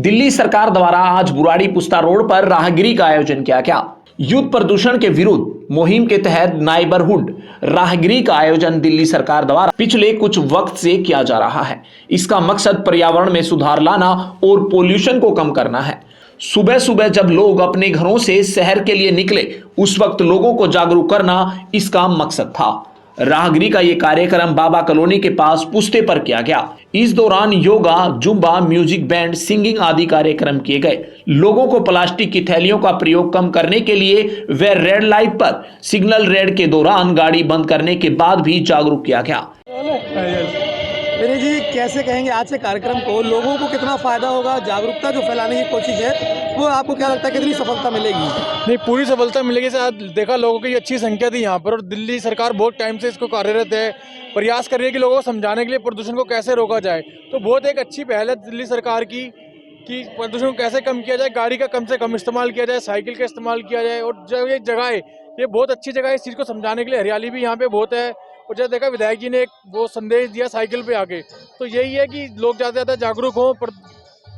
दिल्ली सरकार द्वारा आज बुराड़ी पुस्ता रोड पर राहगिरी का आयोजन किया गया। युद्ध प्रदूषण के विरुद्ध मुहिम के तहत नाइबरहुड राहगिरी का आयोजन दिल्ली सरकार द्वारा पिछले कुछ वक्त से किया जा रहा है। इसका मकसद पर्यावरण में सुधार लाना और पोल्यूशन को कम करना है। सुबह सुबह जब लोग अपने घरों से शहर के लिए निकले, उस वक्त लोगों को जागरूक करना इसका मकसद था। राहगिरी का ये कार्यक्रम बाबा कॉलोनी के पास पुस्ते पर किया गया। इस दौरान yoga, Zumba, music band, singing आदि कार्यक्रम किए गए। लोगों को प्लास्टिक की थैलियों का प्रयोग कम करने के लिए व रेड लाइट पर सिग्नल रेड के दौरान गाड़ी बंद करने के बाद भी जागरूक किया गया। विनय जी, कैसे कहेंगे आज से कार्यक्रम को, लोगों को कितना फायदा होगा? जागरूकता जो फैलाने की कोशिश है वो आपको क्या लगता है कितनी सफलता मिलेगी? नहीं, पूरी सफलता मिलेगी। आज देखा लोगों की अच्छी संख्या थी यहाँ पर, और दिल्ली सरकार बहुत टाइम से इसको कार्यरत है, प्रयास कर रही है कि लोगों को समझाने के लिए प्रदूषण को कैसे रोका जाए। तो बहुत एक अच्छी पहल है दिल्ली सरकार की कि प्रदूषण को कैसे कम किया जाए, गाड़ी का कम से कम इस्तेमाल किया जाए, साइकिल का इस्तेमाल किया जाए। और जो ये जगह है, ये बहुत अच्छी जगह है इस चीज़ को समझाने के लिए। हरियाली भी यहाँ पे बहुत है, और जैसे देखा विधायक जी ने एक वो संदेश दिया साइकिल पे आके, तो यही है कि लोग ज़्यादा से ज़्यादा जागरूक हों,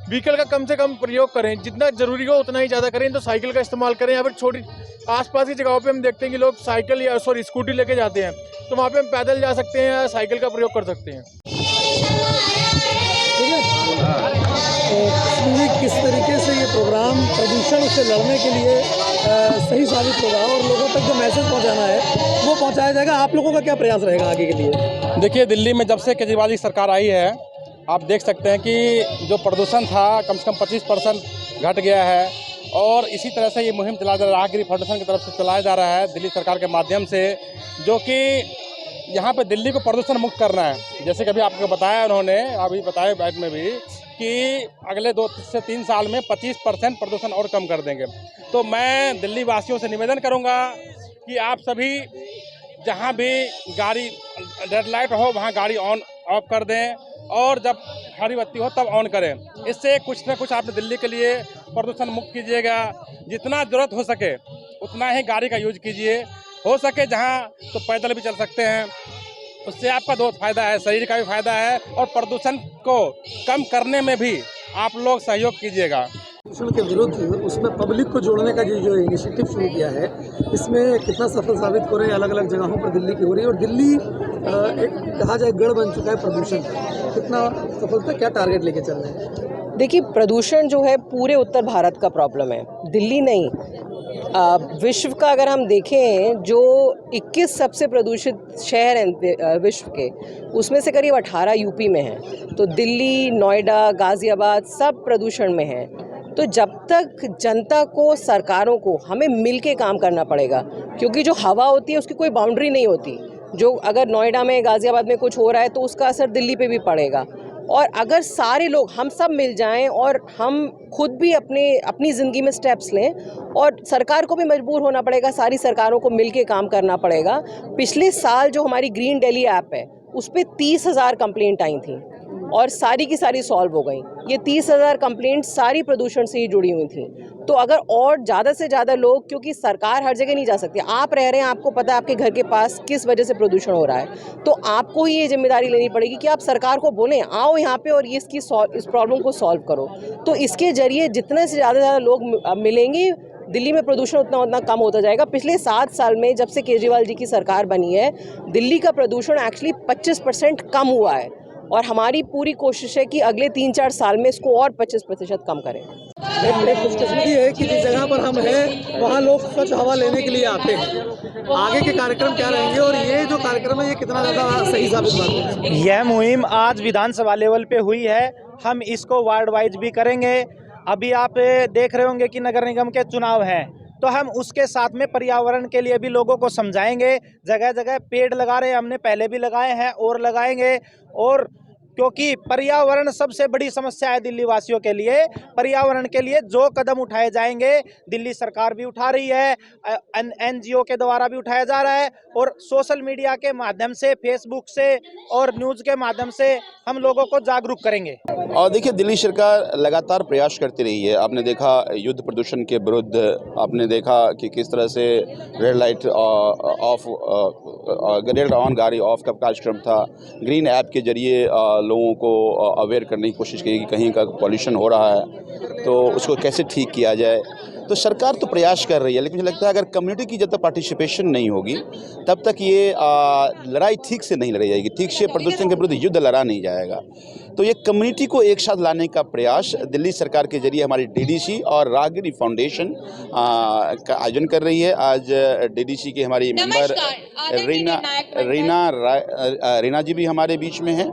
व्हीकल का कम से कम प्रयोग करें, जितना जरूरी हो उतना ही ज़्यादा करें। तो साइकिल का इस्तेमाल करें, या फिर छोटी आसपास की जगहों पे हम देखते हैं कि लोग साइकिल या स्कूटी लेके जाते हैं, तो वहाँ पे हम पैदल जा सकते हैं या साइकिल का प्रयोग कर सकते हैं। तो किस तरीके से ये प्रोग्राम प्रदूषण से लड़ने के लिए सही साबित होगा और लोगों तक जो मैसेज पहुंचाना है वो पहुंचाया जाएगा? आप लोगों का क्या प्रयास रहेगा आगे के लिए? देखिए, दिल्ली में जब से केजरीवाल की सरकार आई है, आप देख सकते हैं कि जो प्रदूषण था कम से कम 25% घट गया है। और इसी तरह से ये मुहिम चलाया जा रहा है, राहगिरी फाउंडेशन की तरफ से चलाया जा रहा है दिल्ली सरकार के माध्यम से, जो कि यहाँ पे दिल्ली को प्रदूषण मुक्त करना है। जैसे कि अभी आपको बताया उन्होंने, अभी बताया बैठ में भी, कि अगले 2 से 3 साल में 25% प्रदूषण और कम कर देंगे। तो मैं दिल्ली वासियों से निवेदन करूँगा कि आप सभी जहाँ भी गाड़ी रेड लाइट हो वहाँ गाड़ी ऑन ऑफ कर दें, और जब हरी बत्ती हो तब ऑन करें। इससे कुछ ना कुछ आप दिल्ली के लिए प्रदूषण मुक्त कीजिएगा। जितना ज़रूरत हो सके उतना ही गाड़ी का यूज कीजिए। हो सके जहाँ तो पैदल भी चल सकते हैं, उससे आपका बहुत फ़ायदा है, शरीर का भी फ़ायदा है, और प्रदूषण को कम करने में भी आप लोग सहयोग कीजिएगा। प्रदूषण के विरुद्ध उसमें पब्लिक को जोड़ने का जो इनिशिएटिव शुरू किया है, इसमें कितना सफल साबित हो रहे हैं? अलग अलग जगहों पर दिल्ली की हो रही है, और दिल्ली एक कहा जाए गढ़ बन चुका है प्रदूषण का। कितना सफलता, क्या टारगेट लेके चल रहे हैं? देखिए, प्रदूषण जो है पूरे उत्तर भारत का प्रॉब्लम है, दिल्ली नहीं। विश्व का अगर हम देखें, जो 21 सबसे प्रदूषित शहर हैं विश्व के, उसमें से करीब 18 यूपी में हैं। तो दिल्ली, नोएडा, गाज़ियाबाद सब प्रदूषण में हैं। तो जब तक जनता को, सरकारों को हमें मिल के काम करना पड़ेगा, क्योंकि जो हवा होती है उसकी कोई बाउंड्री नहीं होती। जो अगर नोएडा में, गाज़ियाबाद में कुछ हो रहा है तो उसका असर दिल्ली पे भी पड़ेगा। और अगर सारे लोग, हम सब मिल जाएं और हम खुद भी अपनी ज़िंदगी में स्टेप्स लें, और सरकार को भी मजबूर होना पड़ेगा, सारी सरकारों को मिल के काम करना पड़ेगा। पिछले साल जो हमारी ग्रीन दिल्ली ऐप है, उस पर 30,000 कंप्लेंट आई थी और सारी की सारी सॉल्व हो गई। ये 30,000 कंप्लेंट सारी प्रदूषण से ही जुड़ी हुई थी। तो अगर और ज़्यादा से ज़्यादा लोग, क्योंकि सरकार हर जगह नहीं जा सकती, आप रह रहे हैं, आपको पता है आपके घर के पास किस वजह से प्रदूषण हो रहा है, तो आपको ही ये जिम्मेदारी लेनी पड़ेगी कि आप सरकार को बोलें, आओ यहाँ पे और इस प्रॉब्लम को सॉल्व करो। तो इसके जरिए जितने से ज़्यादा लोग मिलेंगे, दिल्ली में प्रदूषण उतना कम होता जाएगा। पिछले 7 साल में जब से केजरीवाल जी की सरकार बनी है, दिल्ली का प्रदूषण एक्चुअली 25% कम हुआ है, और हमारी पूरी कोशिश है कि अगले 3-4 साल में इसको और 25% कम करें। एक खुशकिस्मती है कि जिस जगह पर हम हैं वहाँ लोग स्वच्छ हवा लेने के लिए आते हैं। आगे के कार्यक्रम क्या रहेंगे, और ये जो कार्यक्रम है ये कितना ज़्यादा सही साबित होगा? यह मुहिम आज विधानसभा लेवल पे हुई है, हम इसको वार्ड वाइज भी करेंगे। अभी आप देख रहे होंगे कि नगर निगम के चुनाव हैं, तो हम उसके साथ में पर्यावरण के लिए भी लोगों को समझाएंगे। जगह जगह पेड़ लगा रहे हैं, हमने पहले भी लगाए हैं और लगाएंगे। और क्योंकि पर्यावरण सबसे बड़ी समस्या है दिल्ली वासियों के लिए, पर्यावरण के लिए जो कदम उठाए जाएंगे, दिल्ली सरकार भी उठा रही है, NGO के द्वारा भी उठाया जा रहा है, और सोशल मीडिया के माध्यम से, फेसबुक से और न्यूज़ के माध्यम से हम लोगों को जागरूक करेंगे। और देखिए, दिल्ली सरकार लगातार प्रयास करती रही है। आपने देखा युद्ध प्रदूषण के विरुद्ध, आपने देखा कि किस तरह से red light of red on गाड़ी ऑफ का कार्यक्रम था। ग्रीन ऐप के जरिए लोगों को अवेयर करने की कोशिश की कि कहीं का पॉल्यूशन हो रहा है तो उसको कैसे ठीक किया जाए। तो सरकार तो प्रयास कर रही है, लेकिन मुझे लगता है अगर कम्युनिटी की जब तक पार्टिसिपेशन नहीं होगी तब तक ये लड़ाई ठीक से नहीं लड़ी जाएगी, ठीक से प्रदूषण के विरुद्ध युद्ध लड़ा नहीं जाएगा। तो ये कम्युनिटी को एक साथ लाने का प्रयास दिल्ली सरकार के जरिए हमारी डीडीसी और राहगिरी फाउंडेशन का आयोजन कर रही है। आज डीडीसी की हमारी मेंबर रीना जी भी हमारे बीच में हैं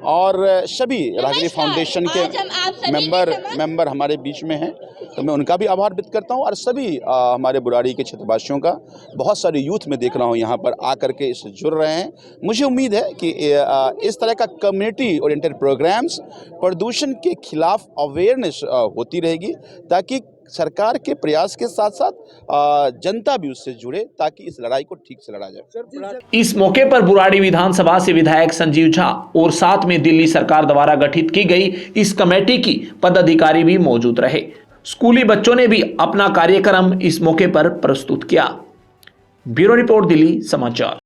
और सभी राहगिरी फाउंडेशन के मेंबर हमारे बीच में हैं। तो मैं उनका भी आभार व्यक्त करता हूं और सभी हमारे बुराड़ी के क्षेत्रवासियों का। बहुत सारे यूथ में देख रहा हूं यहाँ पर आकर के इससे जुड़ रहे हैं। मुझे उम्मीद है कि इस तरह का कम्युनिटी ओरिएंटेड प्रोग्राम्स प्रदूषण के खिलाफ अवेयरनेस होती रहेगी ताकि सरकार के प्रयास के साथ साथ जनता भी उससे जुड़े ताकि इस लड़ाई को ठीक से लड़ा जाए। इस मौके पर बुराड़ी विधानसभा से विधायक संजीव झा और साथ में दिल्ली सरकार द्वारा गठित की गई इस कमेटी की पदाधिकारी भी मौजूद रहे। स्कूली बच्चों ने भी अपना कार्यक्रम इस मौके पर प्रस्तुत किया। ब्यूरो रिपोर्ट, दिल्ली समाचार।